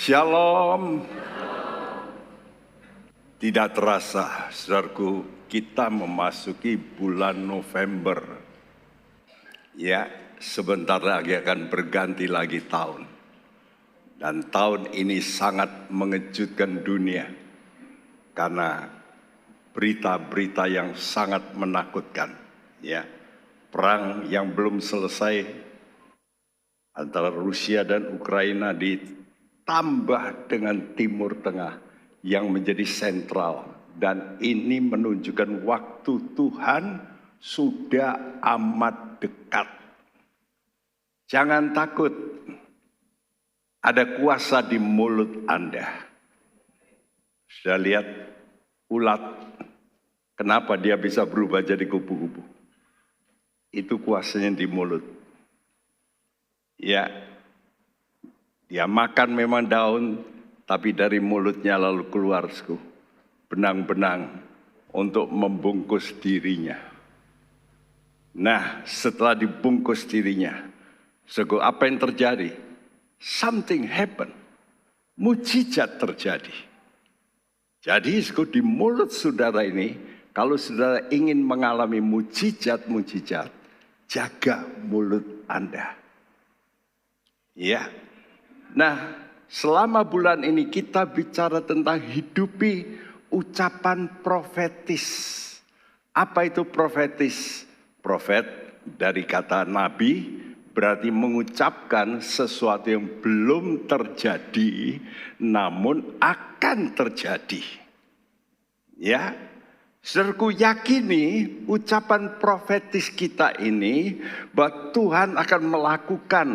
Shalom. Tidak terasa, saudaraku, kita memasuki bulan November. Ya, sebentar lagi akan berganti lagi tahun. Dan tahun ini sangat mengejutkan dunia. Karena berita-berita yang sangat menakutkan. Ya, perang yang belum selesai antara Rusia dan Ukraina ditambah dengan Timur Tengah yang menjadi sentral, dan ini menunjukkan waktu Tuhan sudah amat dekat. Jangan takut, ada kuasa di mulut Anda. Sudah lihat ulat, kenapa dia bisa berubah jadi kupu-kupu? Itu kuasanya di mulut. Ya, dia makan memang daun, tapi dari mulutnya lalu keluar benang-benang untuk membungkus dirinya. Nah, setelah dibungkus dirinya, apa yang terjadi? Something happen. Mujizat terjadi. Jadi di mulut saudara ini, kalau saudara ingin mengalami mujizat-mujizat, jaga mulut Anda. Ya. Nah, selama bulan ini kita bicara tentang hidupi ucapan profetis. Apa itu profetis? Profet dari kata nabi berarti mengucapkan sesuatu yang belum terjadi namun akan terjadi. Ya, saudaraku, yakini ucapan profetis kita ini bahwa Tuhan akan melakukan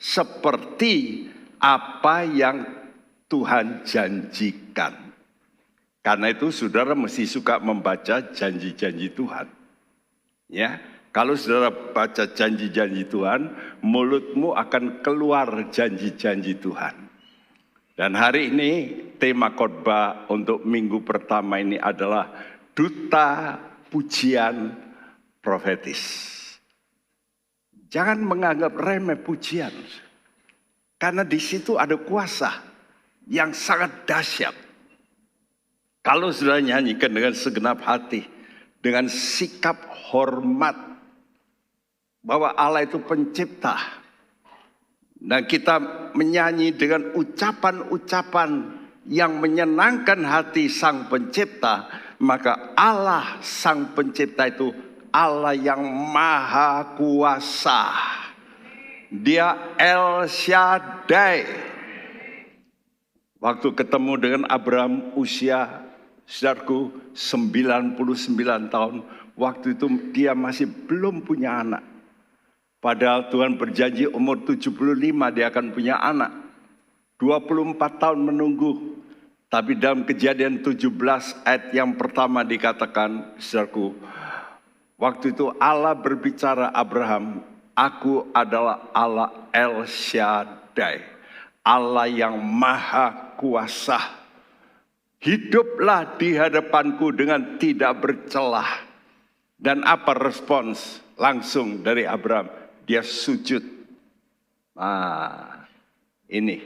seperti apa yang Tuhan janjikan. Karena itu saudara mesti suka membaca janji-janji Tuhan. Ya, kalau saudara baca janji-janji Tuhan, mulutmu akan keluar janji-janji Tuhan. Dan hari ini tema khotbah untuk minggu pertama ini adalah duta pujian profetis. Jangan menganggap remeh pujian. Karena di situ ada kuasa yang sangat dahsyat. Kalau sudah nyanyikan dengan segenap hati, dengan sikap hormat bahwa Allah itu pencipta, dan kita menyanyi dengan ucapan-ucapan yang menyenangkan hati Sang Pencipta, maka Allah Sang Pencipta itu Allah yang maha kuasa. Dia El Shaddai. Waktu ketemu dengan Abraham usia, saudaraku, 99 tahun. Waktu itu dia masih belum punya anak. Padahal Tuhan berjanji umur 75 dia akan punya anak. 24 tahun menunggu. Tapi dalam Kejadian 17 ayat yang pertama dikatakan, saudaraku, waktu itu Allah berbicara Abraham, aku adalah Allah El Shaddai, Allah yang maha kuasa. Hiduplah di hadapanku dengan tidak bercelah. Dan apa respons langsung dari Abraham? Dia sujud. Nah, ini,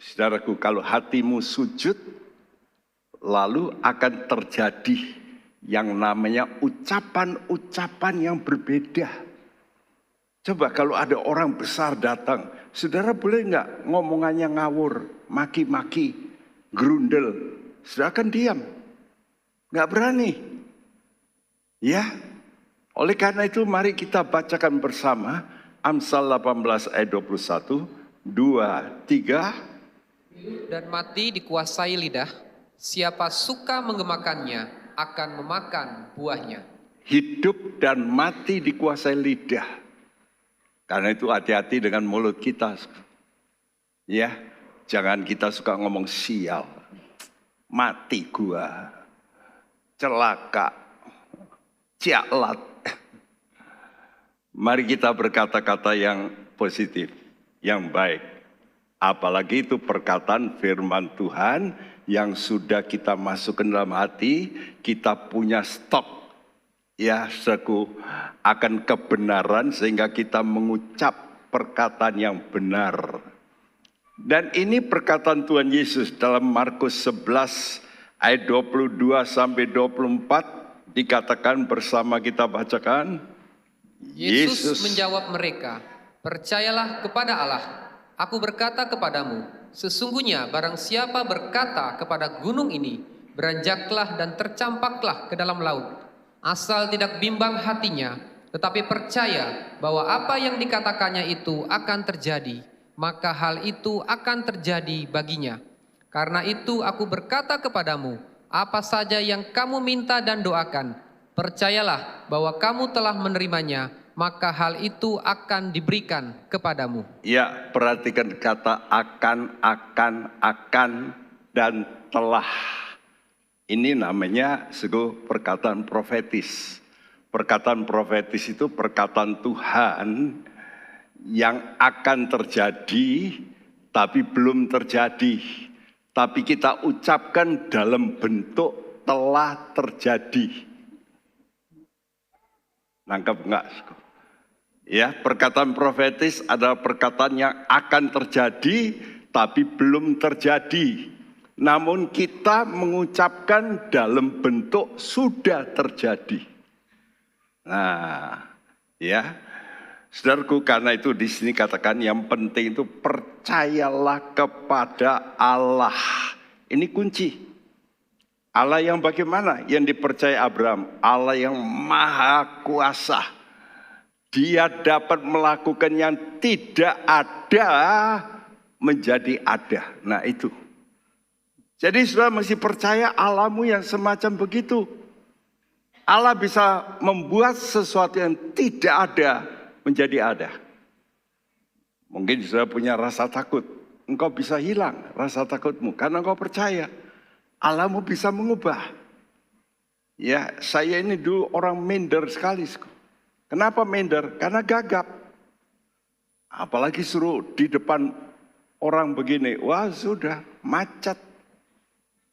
saudaraku, kalau hatimu sujud, lalu akan terjadi yang namanya ucapan-ucapan yang berbeda. Coba kalau ada orang besar datang, saudara boleh nggak ngomongannya ngawur, maki-maki, gerundel? Saudara kan diam, nggak berani. Ya, oleh karena itu mari kita bacakan bersama Amsal 18 ayat 21, 2, 3. Dan mati dikuasai lidah, siapa suka menggemakannya akan memakan buahnya. Hidup dan mati dikuasai lidah. Karena itu hati-hati dengan mulut kita. Ya, jangan kita suka ngomong sial, mati gua, celaka, cialat. Mari kita berkata-kata yang positif, yang baik. Apalagi itu perkataan firman Tuhan yang sudah kita masukkan dalam hati, kita punya stok. Ya, akan kebenaran sehingga kita mengucap perkataan yang benar. Dan ini perkataan Tuhan Yesus dalam Markus 11 ayat 22 sampai 24 dikatakan bersama kita bacakan. Yesus menjawab mereka, "Percayalah kepada Allah. Aku berkata kepadamu, sesungguhnya barang siapa berkata kepada gunung ini, beranjaklah dan tercampaklah ke dalam laut, asal tidak bimbang hatinya, tetapi percaya bahwa apa yang dikatakannya itu akan terjadi, maka hal itu akan terjadi baginya. Karena itu aku berkata kepadamu, apa saja yang kamu minta dan doakan, percayalah bahwa kamu telah menerimanya, maka hal itu akan diberikan kepadamu." Ya, perhatikan kata akan, dan telah. Ini namanya sebuah perkataan profetis. Perkataan profetis itu perkataan Tuhan yang akan terjadi, tapi belum terjadi. Tapi kita ucapkan dalam bentuk telah terjadi. Nangkep enggak? Ya, perkataan profetis adalah perkataan yang akan terjadi, tapi belum terjadi. Namun kita mengucapkan dalam bentuk sudah terjadi. Nah, ya, saudaraku, karena itu di sini katakan yang penting itu percayalah kepada Allah. Ini kunci. Allah yang bagaimana? Yang dipercaya Abraham, Allah yang maha kuasa. Dia dapat melakukan yang tidak ada menjadi ada. Nah itu. Jadi saudara mesti percaya Allahmu yang semacam begitu. Allah bisa membuat sesuatu yang tidak ada menjadi ada. Mungkin saudara punya rasa takut. Engkau bisa hilang rasa takutmu karena engkau percaya Allahmu bisa mengubah. Ya, saya ini dulu orang minder sekali. Kenapa minder? Karena gagap. Apalagi suruh di depan orang begini. Wah sudah macet.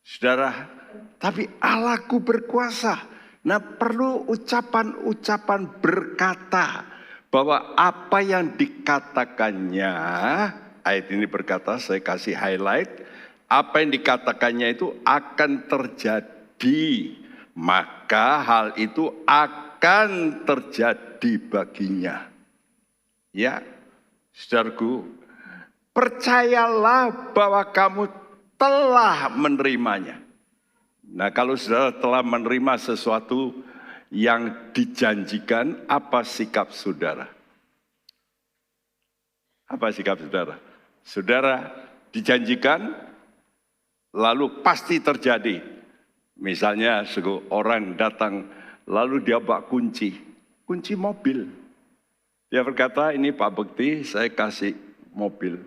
Saudara, tapi Allahku berkuasa. Nah perlu ucapan-ucapan berkata bahwa apa yang dikatakannya, ayat ini berkata, saya kasih highlight, apa yang dikatakannya itu akan terjadi, maka hal itu akan terjadi baginya. Ya, saudaraku, percayalah bahwa kamu telah menerimanya. Nah, kalau saudara telah menerima sesuatu yang dijanjikan, apa sikap saudara? Apa sikap saudara? Saudara dijanjikan, lalu pasti terjadi. Misalnya orang datang, lalu dia bawa kunci mobil. Dia berkata, ini Pak Bekti, saya kasih mobil.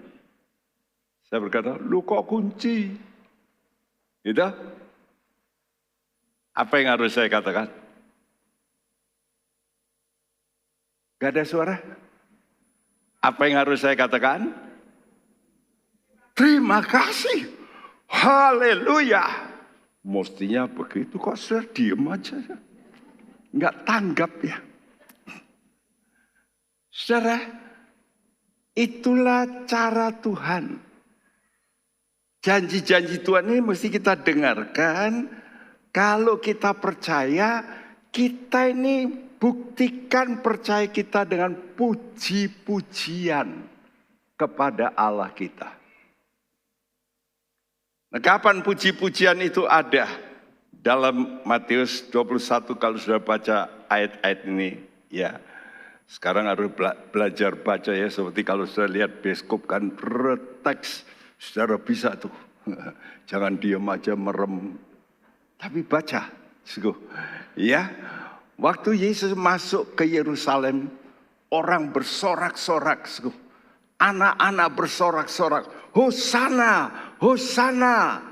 Saya berkata, lu kok kunci? Gitu? Apa yang harus saya katakan? Gak ada suara? Apa yang harus saya katakan? Terima kasih. Haleluya. Mestinya begitu kok sudah diem aja. Nggak tanggap ya. Saudara, itulah cara Tuhan. Janji-janji Tuhan ini mesti kita dengarkan. Kalau kita percaya, kita ini buktikan percaya kita dengan puji-pujian kepada Allah kita. Nah, kapan puji-pujian itu ada? Dalam Matius 21 kalau sudah baca ayat-ayat ini, ya. Sekarang harus belajar baca ya, seperti kalau sudah lihat bioskop kan teks, saudara bisa tuh. Jangan diam aja merem. Tapi baca, ya. Waktu Yesus masuk ke Yerusalem, orang bersorak-sorak, anak-anak bersorak-sorak, Hosana, Hosana.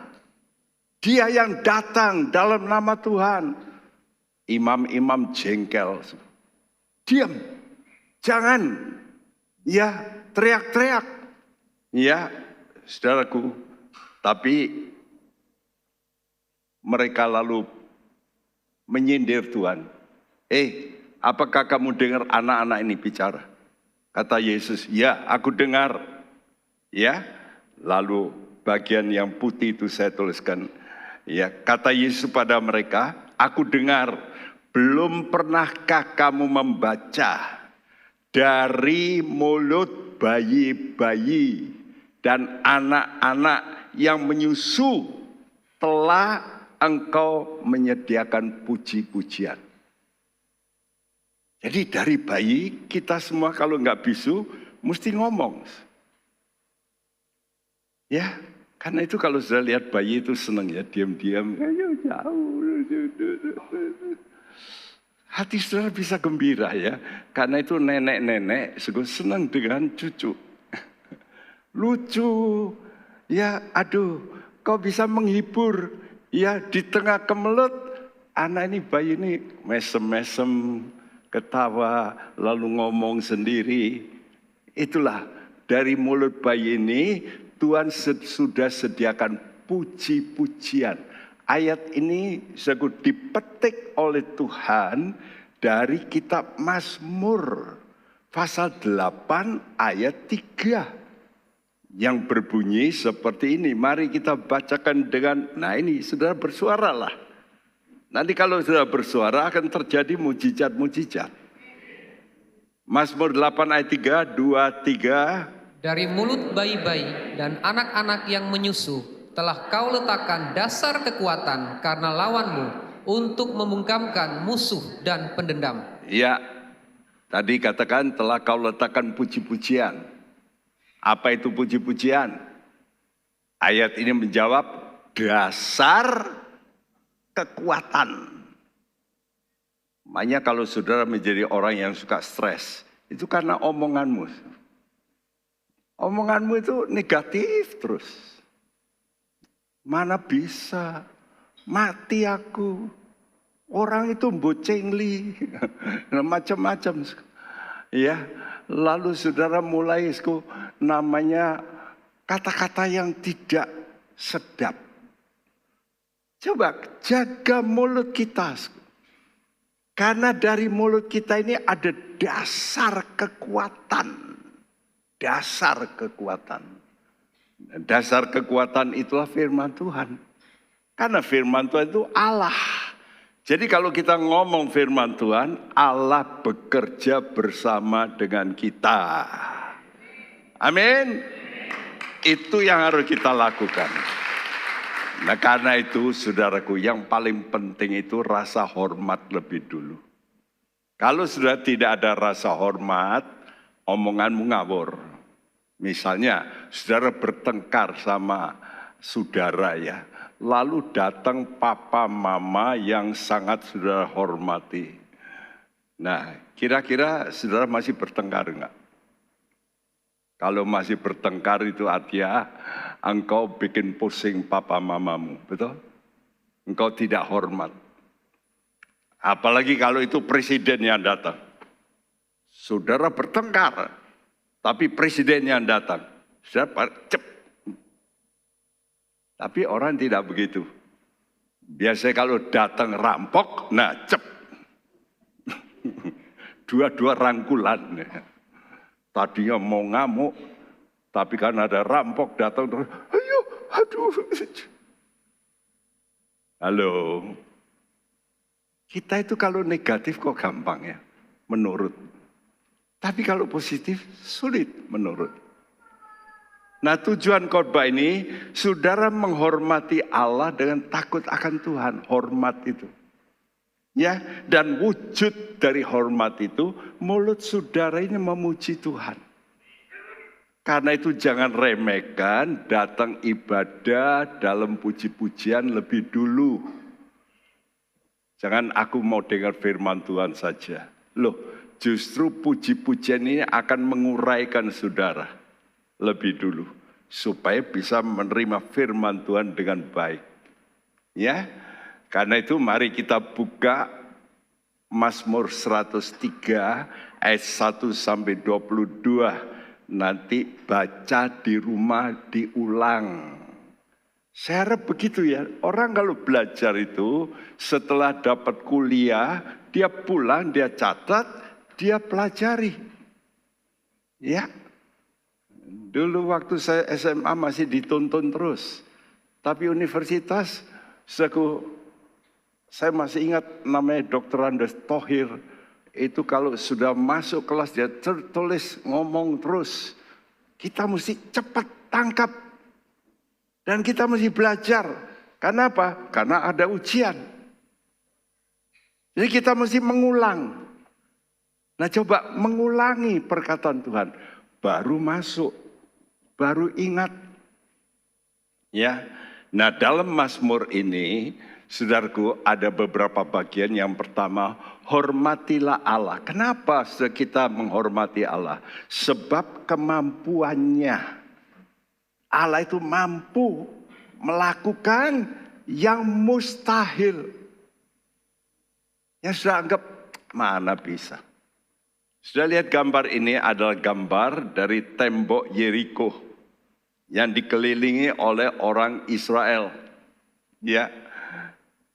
Dia yang datang dalam nama Tuhan. Imam-imam jengkel. Diam, jangan, ya teriak-teriak, ya saudaraku. Tapi mereka lalu menyindir Tuhan. Apakah kamu dengar anak-anak ini bicara? Kata Yesus, ya aku dengar. Ya, Lalu bagian yang putih itu saya tuliskan, ya, kata Yesus pada mereka, aku dengar, belum pernahkah kamu membaca dari mulut bayi-bayi dan anak-anak yang menyusu telah engkau menyediakan puji-pujian. Jadi dari bayi kita semua kalau nggak bisu mesti ngomong. Ya, karena itu kalau sudah lihat bayi itu senang ya, diam-diam, ayo jauh. Hati saudara bisa gembira ya, karena itu nenek-nenek senang dengan cucu. Lucu, ya aduh, kau bisa menghibur, ya di tengah kemelut, anak ini bayi ini mesem-mesem, ketawa, lalu ngomong sendiri. Itulah dari mulut bayi ini Tuhan sudah sediakan puji-pujian. Ayat ini dipetik oleh Tuhan dari kitab Mazmur pasal 8 ayat 3 yang berbunyi seperti ini. Mari kita bacakan dengan, nah ini saudara bersuaralah. Nanti kalau saudara bersuara akan terjadi mujizat-mujizat. Mazmur 8 ayat 3, 2, 3. Dari mulut bayi-bayi dan anak-anak yang menyusu telah kau letakkan dasar kekuatan karena lawanmu untuk membungkamkan musuh dan pendendam. Ya, tadi katakan telah kau letakkan puji-pujian. Apa itu puji-pujian? Ayat ini menjawab dasar kekuatan. Makanya kalau saudara menjadi orang yang suka stres, itu karena omonganmu. Omonganmu itu negatif terus. Mana bisa, mati aku. Orang itu mbocengli, macam-macam. Ya, lalu saudara mulai namanya kata-kata yang tidak sedap. Coba jaga mulut kita. Karena dari mulut kita ini ada dasar kekuatan. Dasar kekuatan. Dasar kekuatan itulah firman Tuhan. Karena firman Tuhan itu Allah. Jadi kalau kita ngomong firman Tuhan, Allah bekerja bersama dengan kita. Amin. Itu yang harus kita lakukan. Nah karena itu saudaraku, yang paling penting itu rasa hormat lebih dulu. Kalau sudah tidak ada rasa hormat, omonganmu ngawur. Misalnya saudara bertengkar sama saudara ya, lalu datang papa mama yang sangat saudara hormati. Nah kira-kira saudara masih bertengkar enggak? Kalau masih bertengkar itu artinya engkau bikin pusing papa mamamu, betul? Engkau tidak hormat. Apalagi kalau itu presiden yang datang. Saudara bertengkar, tapi presiden yang datang. Saudara cep. Tapi orang tidak begitu. Biasanya kalau datang rampok, nah cep. Dua-dua rangkulan. Tadinya mau ngamuk, tapi karena ada rampok datang terus, ayo, aduh. Halo. Kita itu kalau negatif kok gampang ya, menurut. Tapi kalau positif sulit menurut. Nah tujuan khotbah ini, saudara menghormati Allah dengan takut akan Tuhan, hormat itu. Ya, dan wujud dari hormat itu, mulut saudara ini memuji Tuhan. Karena itu jangan remehkan, datang ibadah dalam puji-pujian lebih dulu. Jangan aku mau dengar firman Tuhan saja. Loh, justru puji-pujian ini akan menguraikan saudara lebih dulu. Supaya bisa menerima firman Tuhan dengan baik. Ya. Karena itu mari kita buka Mazmur 103 ayat 1 sampai 22. Nanti baca di rumah diulang. Saya harap begitu ya. Orang kalau belajar itu setelah dapat kuliah, dia pulang, dia catat, dia pelajari. Ya. Dulu waktu saya SMA masih dituntun terus. Tapi universitas, saya masih ingat namanya Dr. Andes Thohir. Itu kalau sudah masuk kelas dia tertulis ngomong terus. Kita mesti cepat tangkap. Dan kita mesti belajar. Karena apa? Karena ada ujian. Jadi kita mesti mengulang. Nah coba mengulangi perkataan Tuhan. Baru masuk. Baru ingat. Ya. Nah dalam Mazmur ini, saudaraku, ada beberapa bagian. Yang pertama, hormatilah Allah. Kenapa kita menghormati Allah? Sebab kemampuannya. Allah itu mampu melakukan yang mustahil. Yang sudah anggap, mana bisa. Sudah lihat gambar ini adalah gambar dari tembok Yeriko yang dikelilingi oleh orang Israel. Ya,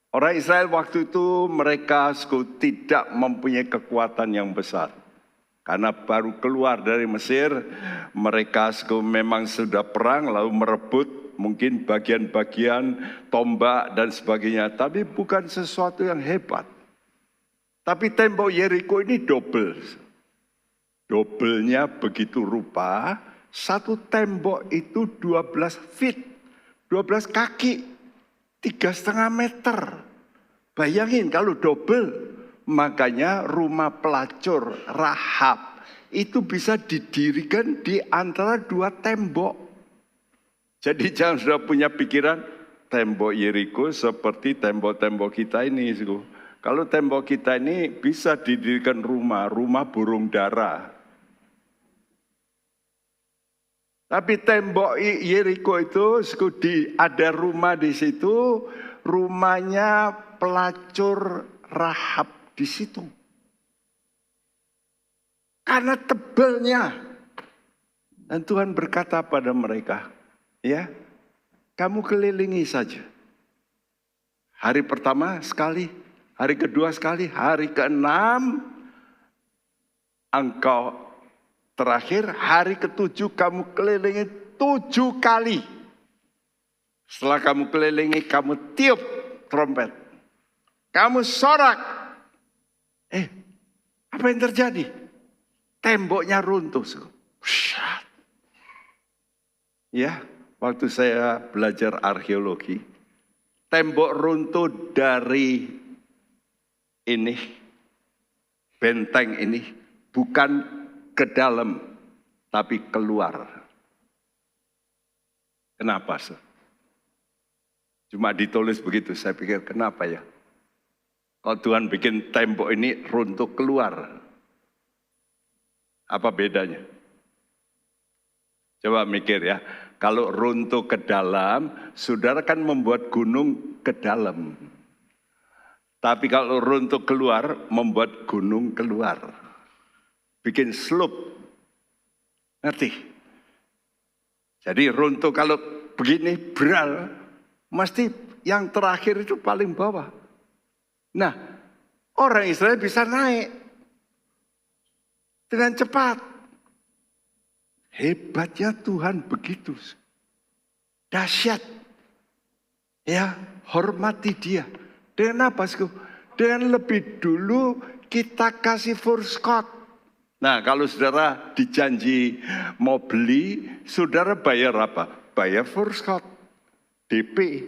orang Israel waktu itu mereka tidak mempunyai kekuatan yang besar. Karena baru keluar dari Mesir, mereka memang sudah perang lalu merebut mungkin bagian-bagian tombak dan sebagainya. Tapi bukan sesuatu yang hebat. Tapi tembok Yeriko ini double. Dobelnya begitu rupa, satu tembok itu 12 feet, 12 kaki, 3,5 meter. Bayangin kalau double, makanya rumah pelacur Rahab itu bisa didirikan di antara dua tembok. Jadi jangan sudah punya pikiran, tembok Yeriko seperti tembok-tembok kita ini. Kalau tembok kita ini bisa didirikan rumah burung dara. Tapi tembok Yeriko itu ada rumah di situ, rumahnya pelacur Rahab di situ. Karena tebalnya. Dan Tuhan berkata pada mereka, ya, kamu kelilingi saja. Hari pertama sekali, hari kedua sekali, hari ke-6 engkau terakhir, hari ke-7 kamu kelilingi 7 kali. Setelah kamu kelilingi, kamu tiup trompet. Kamu sorak. Apa yang terjadi? Temboknya runtuh. Ya, waktu saya belajar arkeologi, tembok runtuh dari ini, benteng ini, bukan ke dalam, tapi keluar. Kenapa? Cuma ditulis begitu, saya pikir kenapa ya? Kalau Tuhan bikin tembok ini runtuh keluar, apa bedanya? Coba mikir ya, kalau runtuh ke dalam, saudara kan membuat gunung ke dalam. Tapi kalau runtuh keluar, membuat gunung keluar. Bikin slope. Ngerti? Jadi runtuh kalau begini beral, mesti yang terakhir itu paling bawah. Nah, orang Israel bisa naik dengan cepat. Hebatnya Tuhan begitu. Dahsyat. Ya, hormati dia. Dengan apa? Dengan lebih dulu kita kasih Foursquare. Nah, kalau saudara dijanji mau beli, saudara bayar apa? Bayar Foursquare, DP.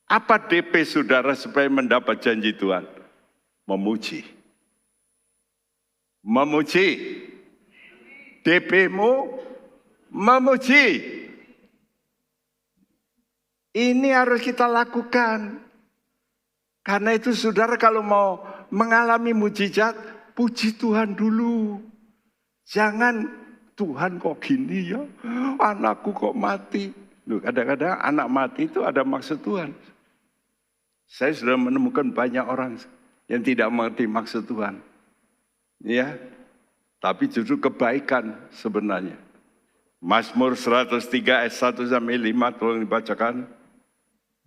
Apa DP saudara supaya mendapat janji Tuhan? Memuji. Memuji. DP-mu memuji. Ini harus kita lakukan. Karena itu saudara kalau mau mengalami mujizat, puji Tuhan dulu. Jangan Tuhan kok gini ya, anakku kok mati. Loh, kadang-kadang anak mati itu ada maksud Tuhan. Saya sudah menemukan banyak orang yang tidak mengerti maksud Tuhan. Ya, tapi justru kebaikan sebenarnya. Mazmur 103 ayat 1 sampai 5 tolong dibacakan.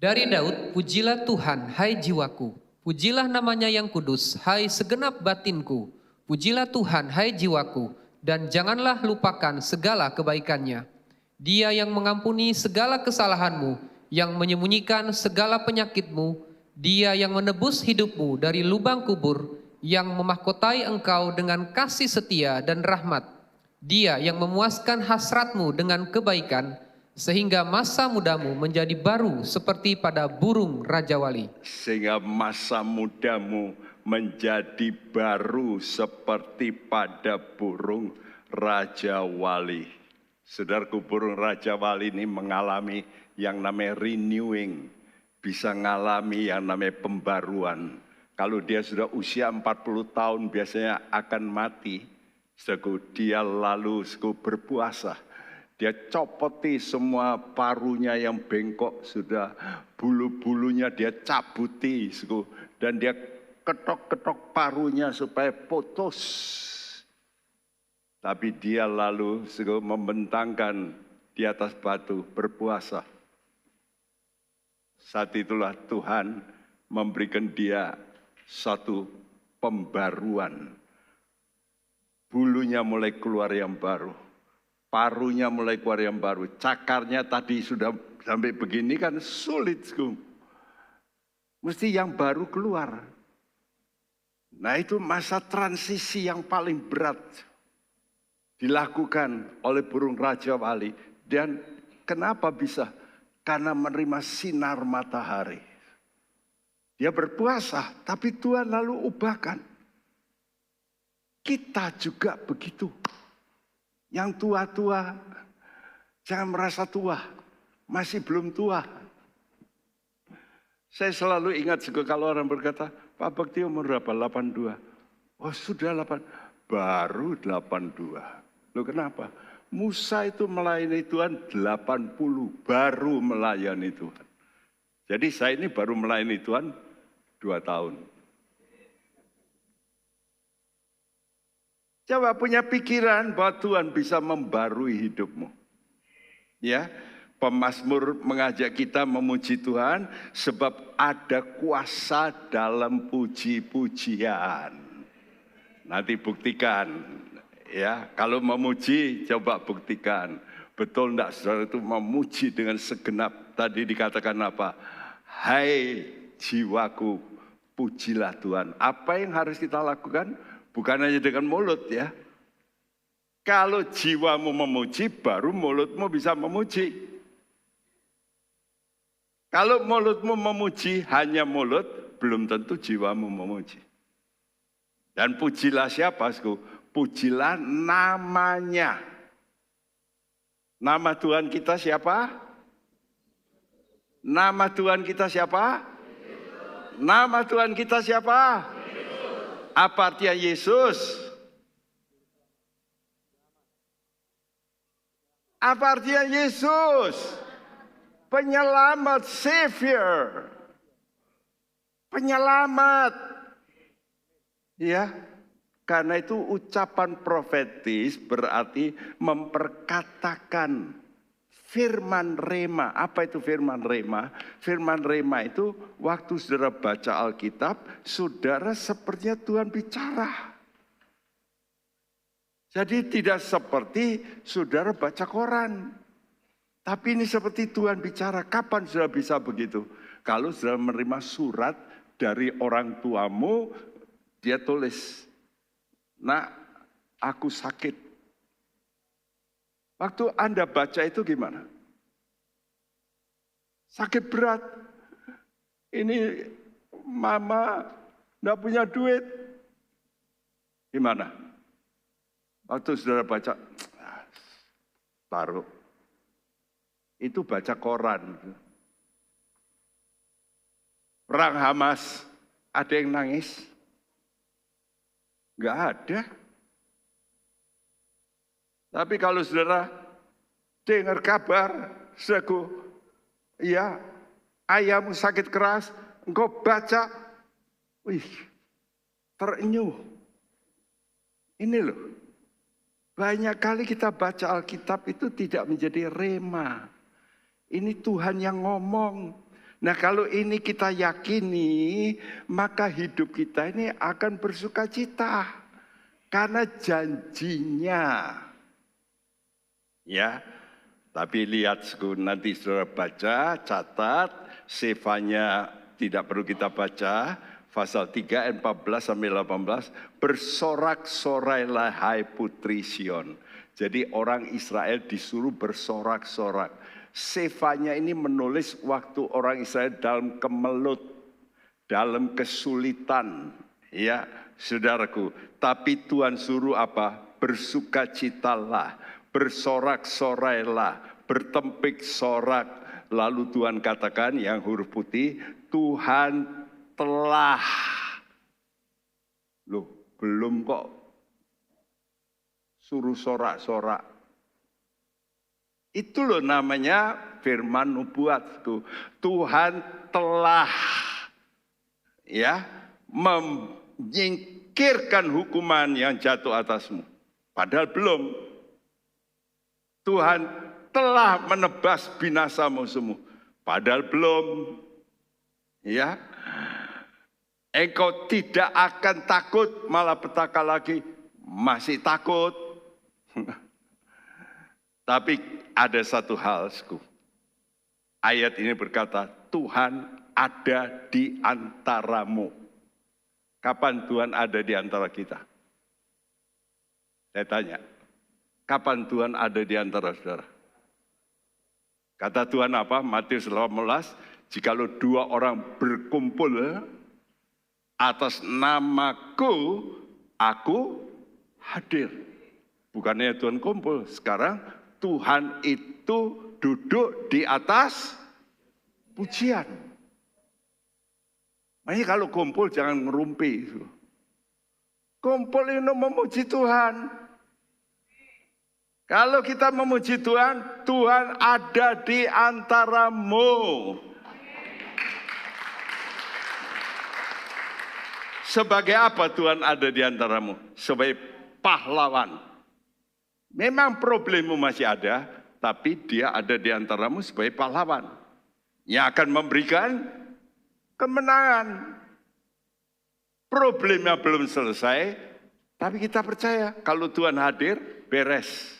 Dari Daud, pujilah Tuhan, hai jiwaku. Pujilah namanya yang kudus, hai segenap batinku. Pujilah Tuhan, hai jiwaku. dan janganlah lupakan segala kebaikannya. Dia yang mengampuni segala kesalahanmu, yang menyembunyikan segala penyakitmu, Dia yang menebus hidupmu dari lubang kubur, yang memahkotai engkau dengan kasih setia dan rahmat. Dia yang memuaskan hasratmu dengan kebaikan, sehingga masa mudamu menjadi baru seperti pada burung Raja Wali. Sehingga masa mudamu menjadi baru seperti pada burung Raja Wali. Saudaraku, burung Raja Wali ini mengalami yang namanya renewing. Bisa mengalami yang namanya pembaruan. Kalau dia sudah usia 40 tahun biasanya akan mati. Saudaraku, dia lalu berpuasa. Dia copoti semua parunya yang bengkok, sudah bulu-bulunya dia cabuti, dan dia ketok-ketok parunya supaya putus. Tapi dia lalu membentangkan di atas batu berpuasa. Saat itulah Tuhan memberikan dia satu pembaruan. Bulunya mulai keluar yang baru. Parunya mulai keluar yang baru. Cakarnya tadi sudah sampai begini kan sulit. Mesti yang baru keluar. Nah itu masa transisi yang paling berat. Dilakukan oleh burung Raja Wali. Dan kenapa bisa? Karena menerima sinar matahari. Dia berpuasa, tapi Tuhan lalu ubahkan. Kita juga begitu. Yang tua-tua, jangan merasa tua, masih belum tua. Saya selalu ingat juga kalau orang berkata, Pak Bekti umur berapa? 82. Oh sudah 8, baru 82. Loh kenapa? Musa itu melayani Tuhan 80, baru melayani Tuhan. Jadi saya ini baru melayani Tuhan 2 tahun. Coba punya pikiran bahwa Tuhan bisa membarui hidupmu. Ya, pemazmur mengajak kita memuji Tuhan sebab ada kuasa dalam puji-pujian. Nanti buktikan, ya. Kalau memuji, coba buktikan. Betul enggak saudara itu memuji dengan segenap? Tadi dikatakan apa? Hai jiwaku, pujilah Tuhan. Apa yang harus kita lakukan? Bukan hanya dengan mulut ya. Kalau jiwamu memuji, baru mulutmu bisa memuji. Kalau mulutmu memuji, hanya mulut, belum tentu jiwamu memuji. Dan pujilah siapa? Pujilah namanya. Nama Tuhan kita siapa? Nama Tuhan kita siapa? Nama Tuhan kita siapa? Apa artinya Yesus? Apa artinya Yesus? Penyelamat, Savior. Penyelamat. Ya, karena itu ucapan profetis berarti memperkatakan firman rema. Apa itu firman rema? Firman rema itu waktu saudara baca Alkitab, saudara sepertinya Tuhan bicara. Jadi tidak seperti saudara baca koran. Tapi ini seperti Tuhan bicara. Kapan saudara bisa begitu? Kalau saudara menerima surat dari orang tuamu, dia tulis, "Nak, aku sakit." Waktu Anda baca itu gimana? Sakit berat. Ini mama enggak punya duit. Gimana? Waktu saudara baca, taruh. Itu baca koran. Perang Hamas, ada yang nangis? Enggak ada. Tapi kalau saudara dengar kabar, saudaraku, ya, ayahmu sakit keras, engkau baca, wih, terenyuh. Ini loh, banyak kali kita baca Alkitab itu tidak menjadi rema. Ini Tuhan yang ngomong. Nah kalau ini kita yakini, maka hidup kita ini akan bersuka cita. karena janjinya. Ya, tapi lihat nanti saudara baca, catat, Sefanya tidak perlu kita baca, pasal 3 ayat 14 sampai 18, bersorak-sorailah hai putri Sion. Jadi orang Israel disuruh bersorak-sorak. Sefanya ini menulis waktu orang Israel dalam kemelut, dalam kesulitan, ya saudaraku. Tapi Tuhan suruh apa? Bersukacitalah, bersorak-sorailah, bertempik sorak. Lalu Tuhan katakan yang huruf putih, Tuhan telah. Loh, belum kok suruh sorak-sorak. Itu loh namanya firman nubuat tuh. Tuhan telah ya menyingkirkan hukuman yang jatuh atasmu. Padahal belum. Tuhan telah menebas binasa musuhmu. Padahal belum. Ya. Engkau tidak akan takut malapetaka lagi. Masih takut. Tapi ada satu hal, ayat ini berkata, Tuhan ada di antaramu. Kapan Tuhan ada di antara kita? Saya tanya, kapan Tuhan ada di antara saudara? Kata Tuhan apa? Matius 18, jikalau dua orang berkumpul atas namaku, aku hadir. Bukannya Tuhan kumpul, sekarang Tuhan itu duduk di atas pujian. Makanya kalau kumpul jangan ngerumpi. Kumpul ini memuji Tuhan. Kalau kita memuji Tuhan, Tuhan ada di antaramu. Sebagai apa Tuhan ada di antaramu? Sebagai pahlawan. Memang problemmu masih ada, tapi dia ada di antaramu sebagai pahlawan. Yang akan memberikan kemenangan. Problemnya belum selesai, tapi kita percaya kalau Tuhan hadir, beres.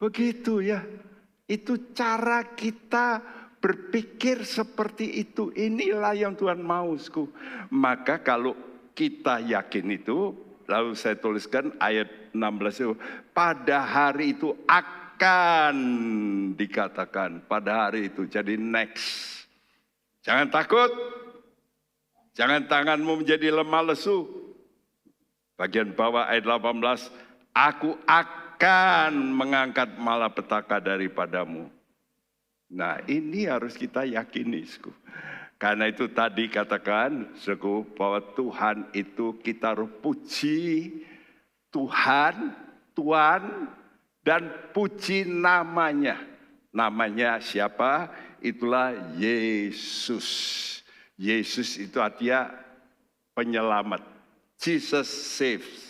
Begitu ya, itu cara kita berpikir seperti itu. Inilah yang Tuhan mau. Maka kalau kita yakin itu, lalu saya tuliskan ayat 16 itu, pada hari itu akan dikatakan, pada hari itu, jadi next. Jangan takut, jangan tanganmu menjadi lemah lesu. Bagian bawah ayat 18, aku akan mengangkat malapetaka daripadamu. Nah ini harus kita yakini. Karena itu tadi katakan bahwa Tuhan itu kita harus puji Tuhan, Tuhan dan puji namanya. Namanya siapa? Itulah Yesus. Yesus itu artinya penyelamat. Jesus saves.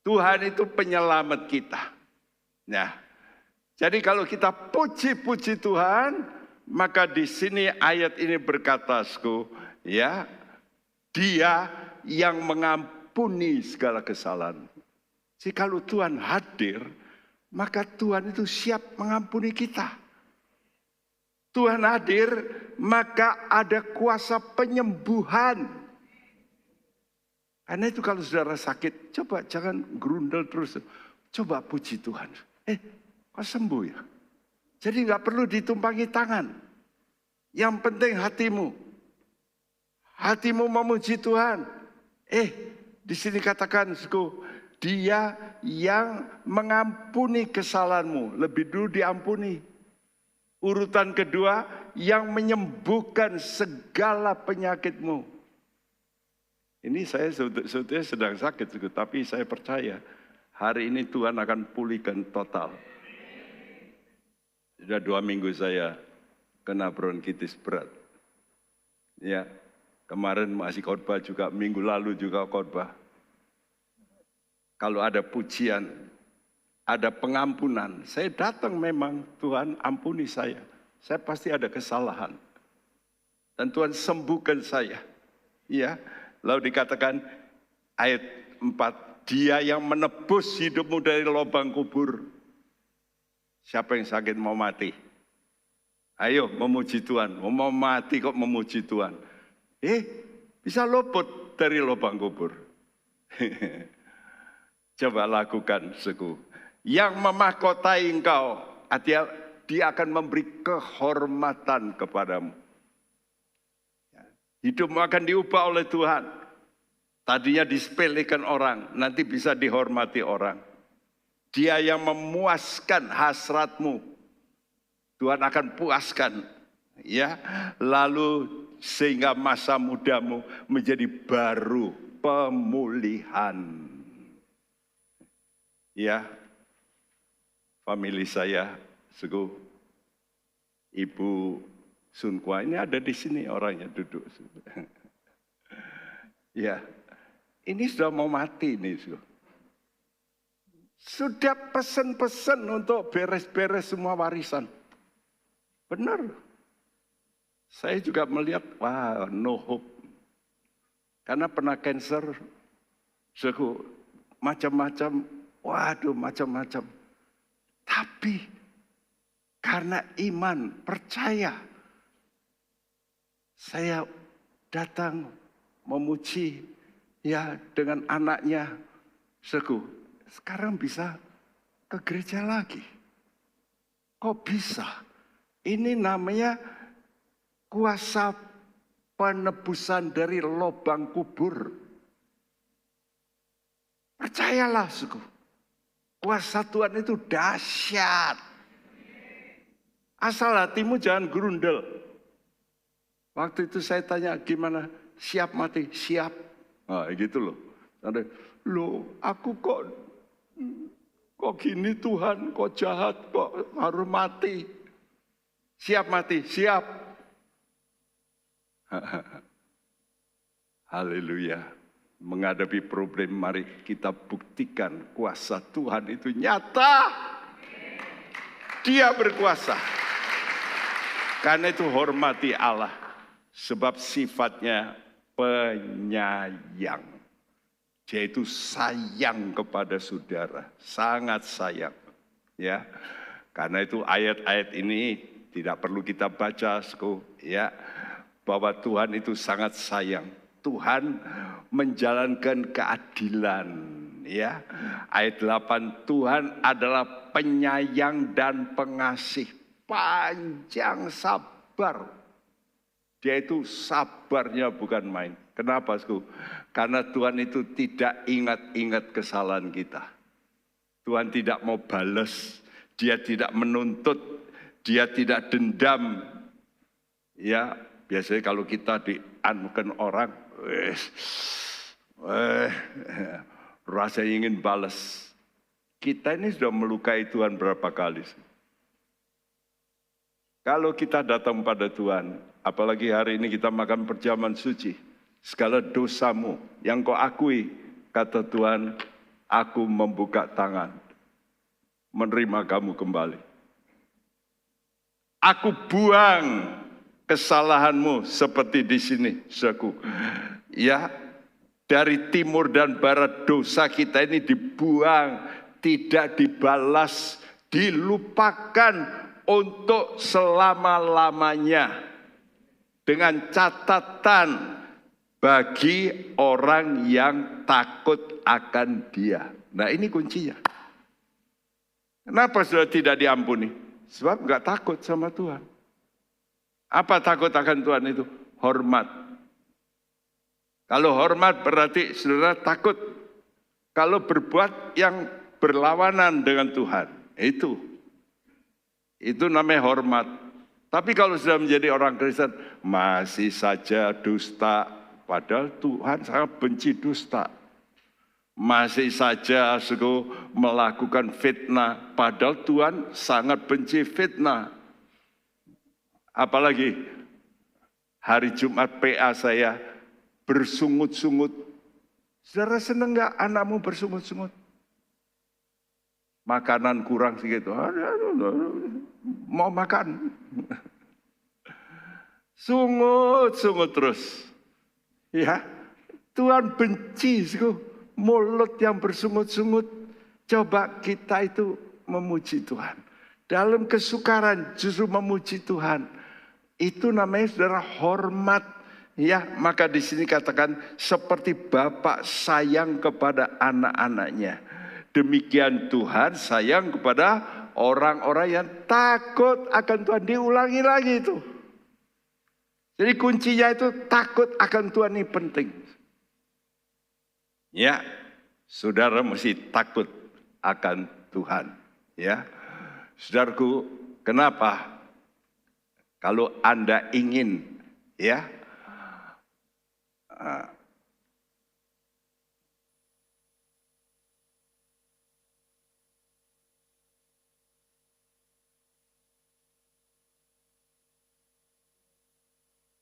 Tuhan itu penyelamat kita. Nah, jadi kalau kita puji-puji Tuhan, maka di sini ayat ini berkata, ya, Dia yang mengampuni segala kesalahan. Jadi kalau Tuhan hadir, maka Tuhan itu siap mengampuni kita. Tuhan hadir, maka ada kuasa penyembuhan. Karena itu kalau saudara sakit, coba jangan gerundel terus. Coba puji Tuhan. Kok sembuh ya? Jadi nggak perlu ditumpangi tangan. Yang penting hatimu. Hatimu memuji Tuhan. Di sini katakan, Dia yang mengampuni kesalahanmu. Lebih dulu diampuni. Urutan kedua, yang menyembuhkan segala penyakitmu. Ini saya sebetulnya sedang sakit, tapi saya percaya hari ini Tuhan akan pulihkan total. Sudah 2 minggu saya kena bronkitis berat. Ya, kemarin masih khotbah juga, minggu lalu juga khotbah. Kalau ada pujian, ada pengampunan, saya datang memang, Tuhan ampuni saya. Saya pasti ada kesalahan. Dan Tuhan sembuhkan saya. Ya. Lalu dikatakan, Ayat 4, Dia yang menebus hidupmu dari lubang kubur. Siapa yang sakit mau mati? Ayo memuji Tuhan, mau mati kok memuji Tuhan. Bisa luput dari lubang kubur. Coba lakukan, suku. Yang memahkotai engkau, dia akan memberi kehormatan kepadamu. Hidupmu akan diubah oleh Tuhan. Tadinya disepelekan orang, nanti bisa dihormati orang. Dia yang memuaskan hasratmu, Tuhan akan puaskan. Ya, lalu sehingga masa mudamu menjadi baru, pemulihan. Ya, famili saya, suku, Ibu Sunkwa ini ada di sini orangnya duduk. Ya, ini sudah mau mati nih. Sudah pesen-pesen untuk beres-beres semua warisan. Benar. Saya juga melihat, wah, no hope. Karena pernah cancer, suku, macam-macam, waduh macam-macam. Tapi karena iman, percaya, saya datang memuji ya dengan anaknya, suku. Sekarang bisa ke gereja lagi. Kok bisa? Ini namanya kuasa penebusan dari lubang kubur. Percayalah, suku. Kuasa Tuhan itu dahsyat. Asal hatimu jangan gerundel. Waktu itu saya tanya, gimana? Siap mati? Siap. Nah, gitu loh. Loh, aku kok gini Tuhan, kok jahat, kok harus mati. Siap mati? Siap. Haleluya. Menghadapi problem, mari kita buktikan kuasa Tuhan itu nyata. Dia berkuasa. Karena itu hormati Allah. Sebab sifatnya penyayang. Dia itu sayang kepada saudara. Sangat sayang. Ya. Karena itu ayat-ayat ini tidak perlu kita baca. Ya. Bahwa Tuhan itu sangat sayang. Tuhan menjalankan keadilan. Ya. Ayat 8, Tuhan adalah penyayang dan pengasih. Panjang sabar. Dia itu sabarnya bukan main. Kenapa, Sku? Karena Tuhan itu tidak ingat-ingat kesalahan kita. Tuhan tidak mau balas. Dia tidak menuntut. Dia tidak dendam. Ya, biasanya kalau kita dianukan orang, rasanya ingin balas. Kita ini sudah melukai Tuhan berapa kali? Kalau kita datang pada Tuhan, apalagi hari ini kita makan perjamuan suci, segala dosamu yang kau akui, kata Tuhan, aku membuka tangan, menerima kamu kembali. Aku buang kesalahanmu seperti di sini, saudaraku. Ya, dari timur dan barat dosa kita ini dibuang, tidak dibalas, dilupakan untuk selama-lamanya. Dengan catatan bagi orang yang takut akan Dia. Nah, ini kuncinya. Kenapa sudah tidak diampuni? Sebab enggak takut sama Tuhan. Apa takut akan Tuhan itu? Hormat. Kalau hormat berarti saudara takut. Kalau berbuat yang berlawanan dengan Tuhan, itu namanya hormat. Tapi kalau sudah menjadi orang Kristen, masih saja dusta. Padahal Tuhan sangat benci dusta. Masih saja melakukan fitnah. Padahal Tuhan sangat benci fitnah. Apalagi hari Jumat PA saya bersungut-sungut. Saudara senang gak anakmu bersungut-sungut? Makanan kurang sedikit. Mau makan. Sungut-sungut terus. Ya, Tuhan benci mulut yang bersungut-sungut. Coba kita itu memuji Tuhan. Dalam kesukaran justru memuji Tuhan. Itu namanya saudara hormat. Ya, maka di sini katakan seperti Bapa sayang kepada anak-anaknya. Demikian Tuhan sayang kepada orang-orang yang takut akan Tuhan. Diulangi lagi itu. Jadi kuncinya itu takut akan Tuhan ini penting. Ya, saudara mesti takut akan Tuhan. Ya, saudaraku, kenapa? Kalau Anda ingin, ya,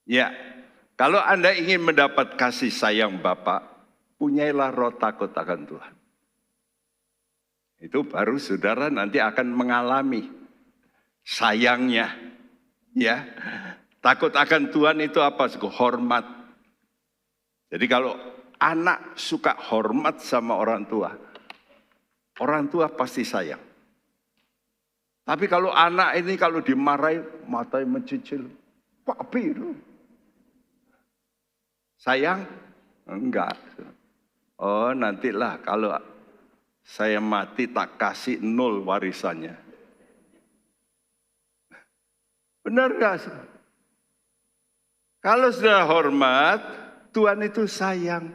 ya, kalau Anda ingin mendapat kasih sayang Bapa, punyailah roh takut akan Tuhan. Itu baru saudara nanti akan mengalami sayangnya. Ya, takut akan Tuhan itu apa? Hormat. Jadi kalau anak suka hormat sama orang tua pasti sayang. Tapi kalau anak ini kalau dimarahi, matanya mencicil. Papi itu. Sayang? Enggak. Oh, nantilah kalau saya mati tak kasih 0 warisannya. Benar gak? Kalau sudah hormat, Tuhan itu sayang.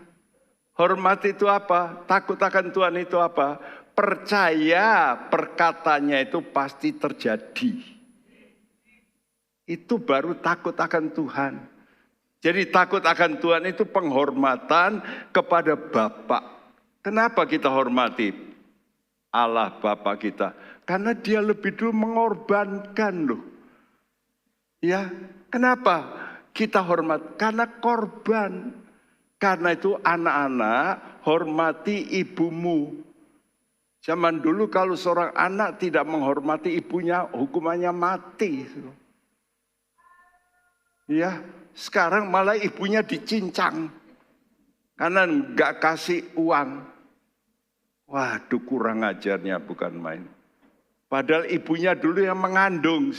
Hormat itu apa? Takut akan Tuhan itu apa? Percaya perkataannya itu pasti terjadi. Itu baru takut akan Tuhan. Jadi takut akan Tuhan itu penghormatan kepada Bapa. Kenapa kita hormati Allah Bapa kita? Karena dia lebih dulu mengorbankan loh. Ya, kenapa kita hormat? Karena korban. Karena itu anak-anak hormati ibumu. Zaman dulu kalau seorang anak tidak menghormati ibunya, hukumannya mati. Ya, sekarang malah ibunya dicincang. Karena enggak kasih uang. Waduh, kurang ajarnya bukan main. Padahal ibunya dulu yang mengandung.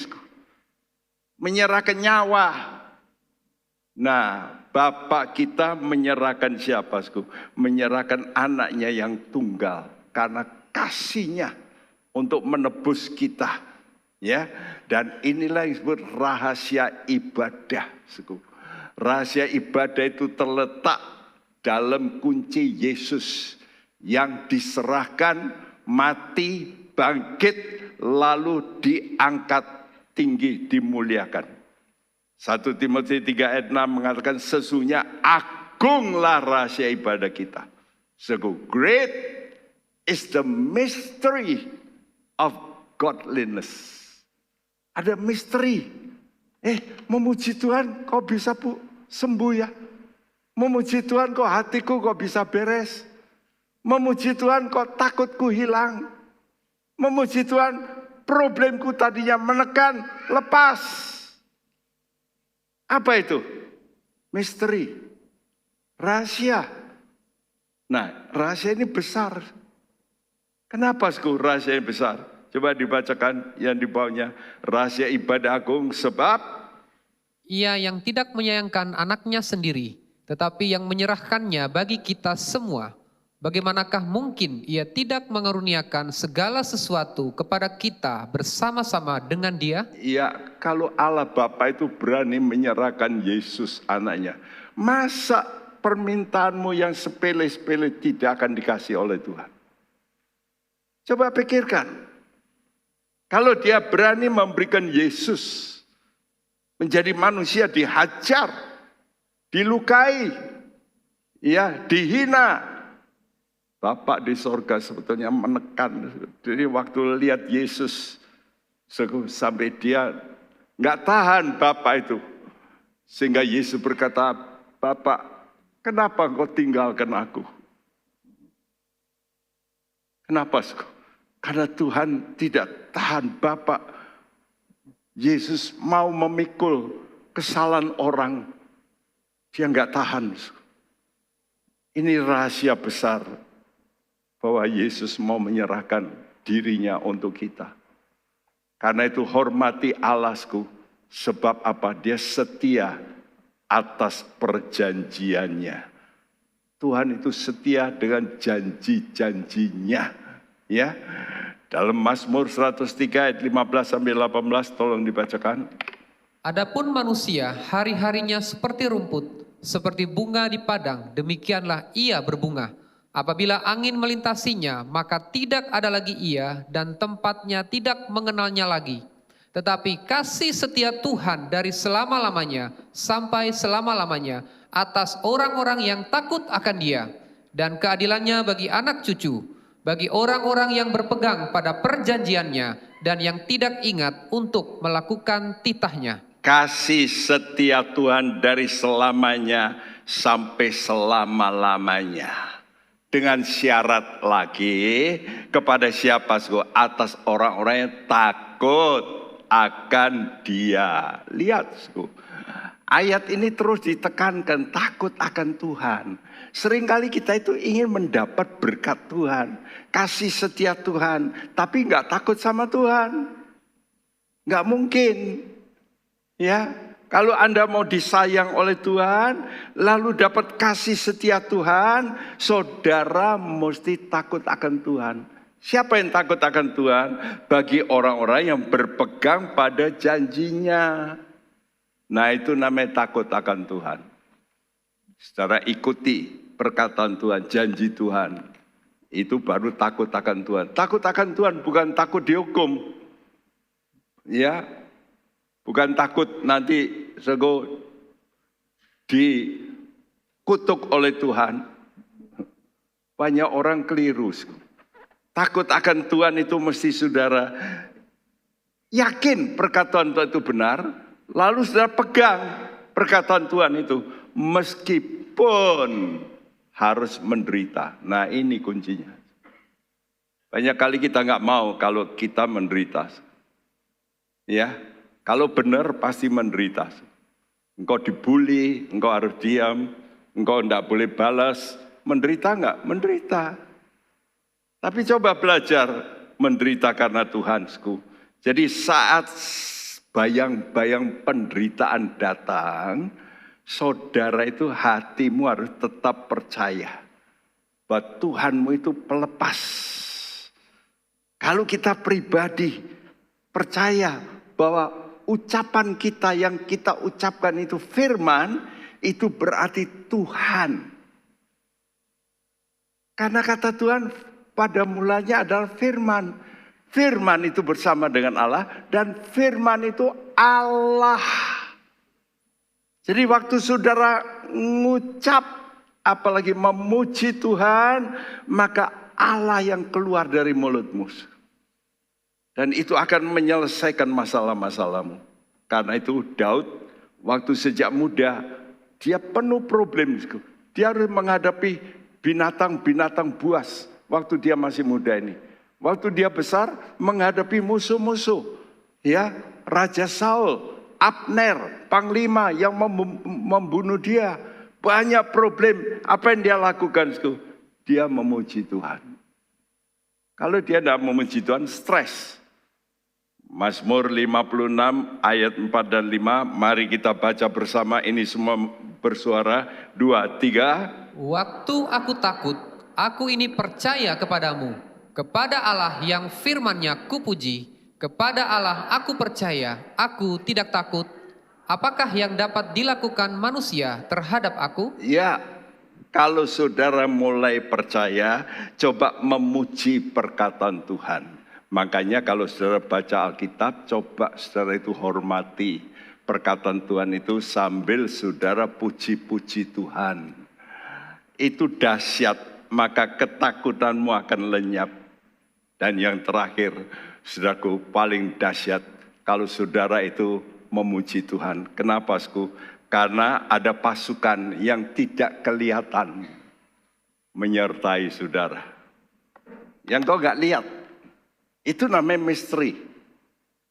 Menyerahkan nyawa. Nah, Bapak kita menyerahkan siapa? Menyerahkan anaknya yang tunggal. Karena kasihnya untuk menebus kita. Ya, dan inilah yang disebut rahasia ibadah. Rahasia ibadah itu terletak dalam kunci Yesus. Yang diserahkan, mati, bangkit, lalu diangkat tinggi, dimuliakan. 1 Timotius 3 ayat 6 mengatakan sesungguhnya agunglah rahasia ibadah kita. So great is the mystery of godliness. Ada misteri. Memuji Tuhan kok bisa sembuh ya? Memuji Tuhan kok hatiku kok bisa beres? Memuji Tuhan kok takutku hilang? Memuji Tuhan problemku tadinya menekan, lepas. Apa itu? Misteri. Rahasia. Nah, rahasia ini besar. Kenapa rahasia ini besar? Coba dibacakan yang di bawahnya. Rahasia ibadah agung sebab Ia yang tidak menyayangkan anaknya sendiri, tetapi yang menyerahkannya bagi kita semua. Bagaimanakah mungkin ia tidak mengaruniakan segala sesuatu kepada kita bersama-sama dengan dia? Ya, kalau Allah Bapa itu berani menyerahkan Yesus anaknya, masa permintaanmu yang sepele-sepele tidak akan dikasih oleh Tuhan? Coba pikirkan. Kalau dia berani memberikan Yesus menjadi manusia dihajar, dilukai, ya, dihina. Bapak di sorga sebetulnya menekan. Jadi waktu lihat Yesus sampai dia nggak tahan Bapak itu. Sehingga Yesus berkata, Bapak, kenapa engkau tinggalkan aku? Kenapa? Karena Tuhan tidak tahan Bapak. Yesus mau memikul kesalahan orang. Dia nggak tahan. Ini rahasia besar bahwa Yesus mau menyerahkan dirinya untuk kita. Karena itu hormati Allahku, sebab apa? Dia setia atas perjanjiannya. Tuhan itu setia dengan janji-janjinya. Ya, dalam Mazmur 103 ayat 15-18 tolong dibacakan. Adapun manusia hari-harinya seperti rumput, seperti bunga di padang, demikianlah ia berbunga. Apabila angin melintasinya, maka tidak ada lagi ia dan tempatnya tidak mengenalnya lagi. Tetapi kasih setia Tuhan dari selama-lamanya sampai selama-lamanya atas orang-orang yang takut akan Dia, dan keadilannya bagi anak cucu, bagi orang-orang yang berpegang pada perjanjiannya dan yang tidak ingat untuk melakukan titahnya. Kasih setia Tuhan dari selamanya sampai selama-lamanya. Dengan syarat lagi, kepada siapa? Atas orang-orang yang takut akan Dia. Lihat, ayat ini terus ditekankan, takut akan Tuhan. Seringkali kita itu ingin mendapat berkat Tuhan, kasih setia Tuhan, tapi nggak takut sama Tuhan. Nggak mungkin. Ya, kalau Anda mau disayang oleh Tuhan, lalu dapat kasih setia Tuhan, saudara mesti takut akan Tuhan. Siapa yang takut akan Tuhan? Bagi orang-orang yang berpegang pada janjinya. Nah, itu namanya takut akan Tuhan. Saudara ikuti perkataan Tuhan, janji Tuhan. Itu baru takut akan Tuhan. Takut akan Tuhan bukan takut dihukum. Ya, bukan takut nanti dikutuk oleh Tuhan. Banyak orang keliru. Takut akan Tuhan itu mesti saudara yakin perkataan Tuhan itu benar. Lalu saudara pegang perkataan Tuhan itu. Meskipun harus menderita. Nah, ini kuncinya. Banyak kali kita nggak mau kalau kita menderita. Ya, kalau benar pasti menderita. Engkau dibully, engkau harus diam, engkau enggak boleh balas. Menderita enggak? Menderita. Tapi coba belajar menderita karena Tuhanku. Jadi saat bayang-bayang penderitaan datang, saudara itu hatimu harus tetap percaya bahwa Tuhanmu itu pelepas. Kalau kita pribadi percaya bahwa ucapan kita yang kita ucapkan itu firman, itu berarti Tuhan. Karena kata Tuhan pada mulanya adalah firman. Firman itu bersama dengan Allah dan firman itu Allah. Jadi waktu saudara ngucap apalagi memuji Tuhan, maka Allah yang keluar dari mulutmu. Dan itu akan menyelesaikan masalah-masalahmu. Karena itu Daud waktu sejak muda dia penuh problem. Dia harus menghadapi binatang-binatang buas waktu dia masih muda ini. Waktu dia besar menghadapi musuh-musuh. Ya, Raja Saul, Abner, panglima yang membunuh dia. Banyak problem. Apa yang dia lakukan? Dia memuji Tuhan. Kalau dia tidak memuji Tuhan, stres. Mazmur 56 ayat 4 dan 5. Mari kita baca bersama ini semua bersuara. 2, 3. Waktu aku takut, aku ini percaya kepadamu. Kepada Allah yang firman-Nya kupuji. Kepada Allah aku percaya, aku tidak takut. Apakah yang dapat dilakukan manusia terhadap aku? Ya, kalau saudara mulai percaya, coba memuji perkataan Tuhan. Makanya kalau saudara baca Alkitab, coba saudara itu hormati perkataan Tuhan itu sambil saudara puji-puji Tuhan. Itu dahsyat, maka ketakutanmu akan lenyap. Dan yang terakhir, saudaraku, paling dahsyat kalau saudara itu memuji Tuhan. Kenapa, saudaraku? Karena ada pasukan yang tidak kelihatan menyertai saudara. Yang kau gak lihat. Itu namanya misteri.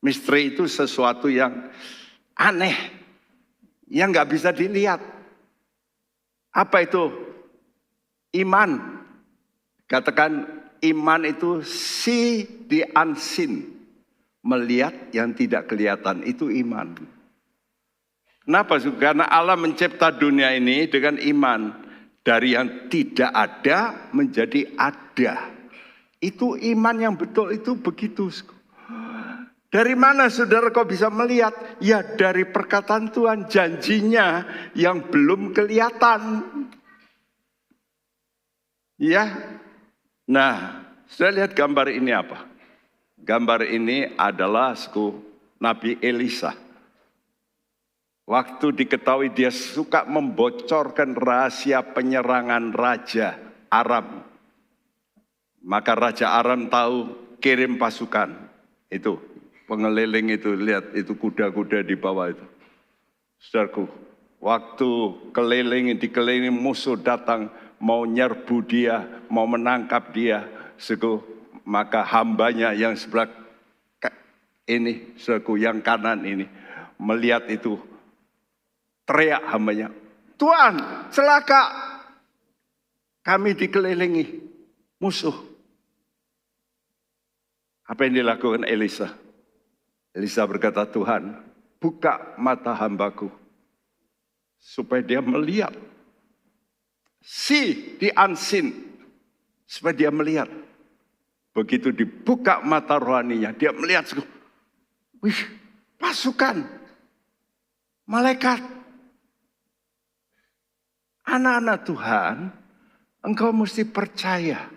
Misteri itu sesuatu yang aneh. Yang gak bisa dilihat. Apa itu? Iman. Katakan iman itu see the unseen. Melihat yang tidak kelihatan, itu iman. Kenapa? Karena Allah mencipta dunia ini dengan iman. Dari yang tidak ada menjadi ada. Itu iman yang betul, itu begitu. Dari mana saudara kau bisa melihat? Ya dari perkataan Tuhan, janjinya yang belum kelihatan. Ya. Nah, saya lihat gambar ini apa? Gambar ini adalah Nabi Elisa. Waktu diketahui dia suka membocorkan rahasia penyerangan Raja Aram. Maka Raja Aram tahu, kirim pasukan. Itu pengeliling itu, lihat itu kuda-kuda di bawah itu. Saudaraku, waktu dikelilingi musuh datang mau nyerbu dia, mau menangkap dia, maka hambanya yang sebelah ini, saudaraku, yang kanan ini melihat itu, teriak hambanya, Tuhan, celaka, kami dikelilingi musuh. Apa yang dilakukan Elisa? Elisa berkata, Tuhan, buka mata hambaku supaya dia melihat. See the unseen, supaya dia melihat. Begitu dibuka mata rohaninya, dia melihat, wih, pasukan, malaikat. Anak-anak Tuhan, engkau mesti percaya.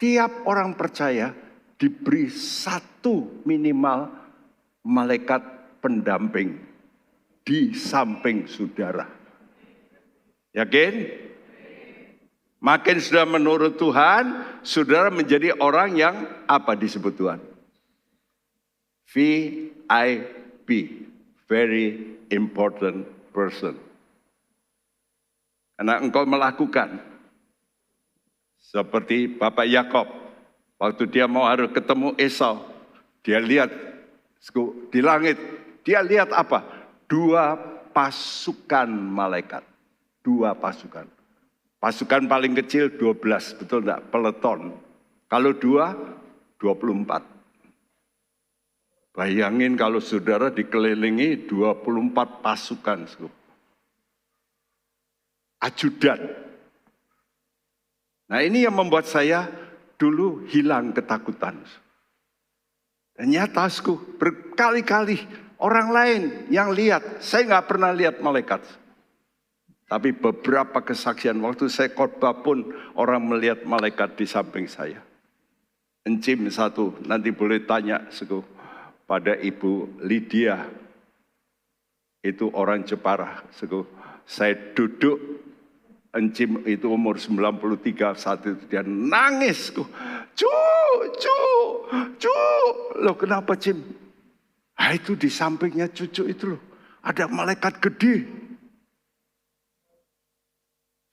Tiap orang percaya diberi satu minimal malaikat pendamping di samping saudara. Yakin? Makin sudah menurut Tuhan, saudara menjadi orang yang apa disebut Tuhan? VIP, very important person. Karena engkau melakukan seperti Bapak Yakob, waktu dia mau harus ketemu Esau, dia lihat di langit, dia lihat apa? 2 pasukan malaikat, 2 pasukan. Pasukan paling kecil 12, betul enggak? Peleton. Kalau 2, 24. Bayangin kalau saudara dikelilingi 24 pasukan. Ajudan. Nah ini yang membuat saya dulu hilang ketakutan. Dan nyata, berkali-kali orang lain yang lihat, saya nggak pernah lihat malaikat. Tapi beberapa kesaksian, waktu saya khotbah pun orang melihat malaikat di samping saya. Encim satu, nanti boleh tanya pada Ibu Lydia. Itu orang Jepara. Saya duduk, Encim itu umur 93, saat itu dia nangis. Cu. Loh kenapa Cim? Ah itu di sampingnya cucu itu loh. Ada malaikat gede.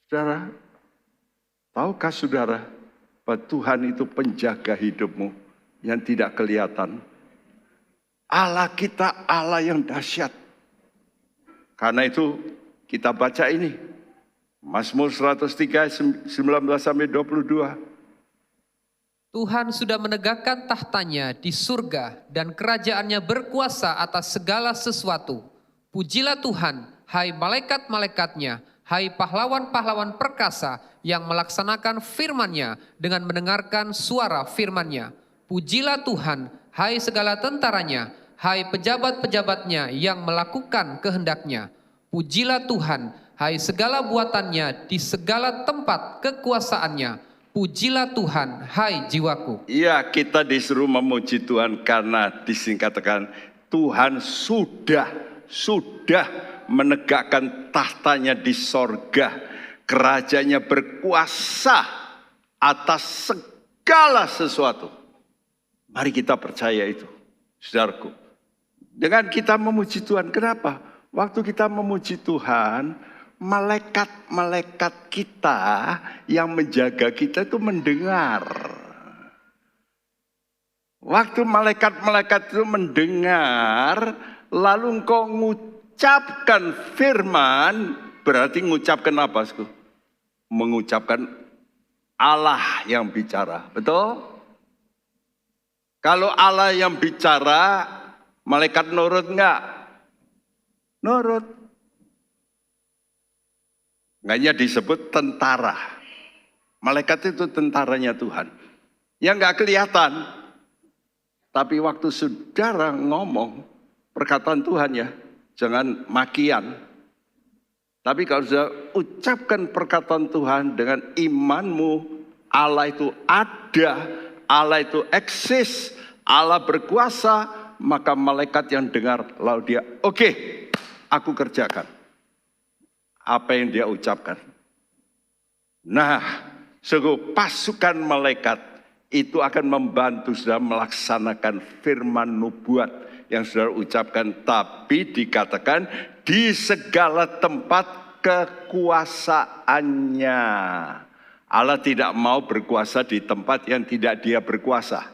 Saudara, tahukah saudara bahwa Tuhan itu penjaga hidupmu yang tidak kelihatan? Allah kita Allah yang dahsyat. Karena itu kita baca ini. Mazmur 103, 19-22. Tuhan sudah menegakkan tahtanya di surga dan kerajaannya berkuasa atas segala sesuatu. Pujilah Tuhan, hai malaikat-malaikatnya, hai pahlawan-pahlawan perkasa yang melaksanakan firman-Nya dengan mendengarkan suara firman-Nya. Pujilah Tuhan, hai segala tentaranya, hai pejabat-pejabatnya yang melakukan kehendak-Nya. Pujilah Tuhan, hai segala buatannya di segala tempat kekuasaannya. Pujilah Tuhan, hai jiwaku. Iya, kita disuruh memuji Tuhan karena disingkatkan Tuhan sudah menegakkan tahtanya di sorga. Kerajaannya berkuasa atas segala sesuatu. Mari kita percaya itu, saudaraku. Dengan kita memuji Tuhan, kenapa? Waktu kita memuji Tuhan, malaikat-malaikat kita yang menjaga kita itu mendengar. Waktu malaikat-malaikat itu mendengar, lalu engkau ucapkan firman, berarti mengucapkan apa? mengucapkan Allah yang bicara. Betul? Kalau Allah yang bicara, malaikat nurut enggak? Nurut. Makanya disebut tentara. Malaikat itu tentaranya Tuhan. Yang enggak kelihatan. Tapi waktu saudara ngomong perkataan Tuhan ya, jangan makian. Tapi kalau sudah ucapkan perkataan Tuhan dengan imanmu, Allah itu ada, Allah itu eksis, Allah berkuasa, maka malaikat yang dengar lalu dia, oke, aku kerjakan apa yang dia ucapkan. Nah, sungguh pasukan malaikat itu akan membantu saudara melaksanakan firman nubuat yang saudara ucapkan. Tapi dikatakan di segala tempat kekuasaannya. Allah tidak mau berkuasa di tempat yang tidak dia berkuasa.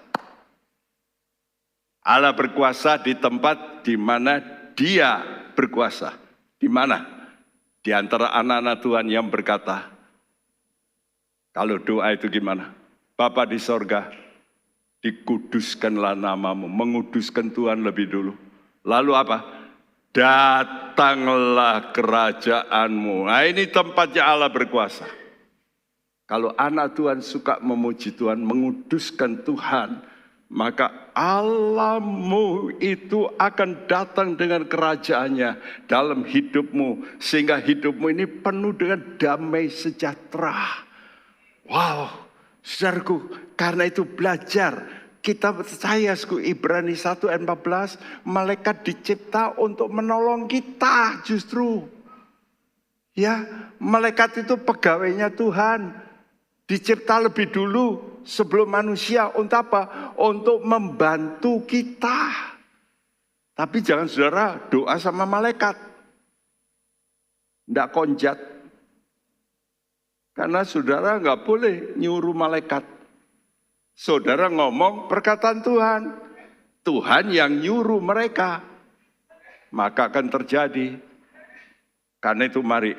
Allah berkuasa di tempat di mana dia berkuasa. Di mana? Di antara anak-anak Tuhan yang berkata, kalau doa itu gimana? Bapa di sorga, dikuduskanlah namamu, menguduskan Tuhan lebih dulu. Lalu apa? Datanglah kerajaanmu. Nah ini tempatnya Allah berkuasa. Kalau anak Tuhan suka memuji Tuhan, menguduskan Tuhan, maka Allahmu itu akan datang dengan kerajaannya dalam hidupmu. Sehingga hidupmu ini penuh dengan damai sejahtera. Wow. Saudaraku, karena itu belajar. Kita percaya, Ibrani 1 ayat 14, malaikat dicipta untuk menolong kita justru. Ya, malaikat itu pegawainya Tuhan. Dicipta lebih dulu sebelum manusia. Untuk apa? Untuk membantu kita. Tapi jangan saudara doa sama malaikat. Tidak konjat. Karena saudara nggak boleh nyuruh malaikat. Saudara ngomong perkataan Tuhan. Tuhan yang nyuruh mereka. Maka akan terjadi. Karena itu mari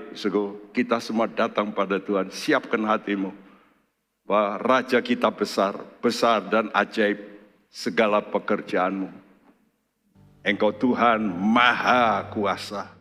kita semua datang pada Tuhan. Siapkan hatimu. Bahwa Raja kita besar. Besar dan ajaib segala pekerjaanmu. Engkau Tuhan Maha Kuasa.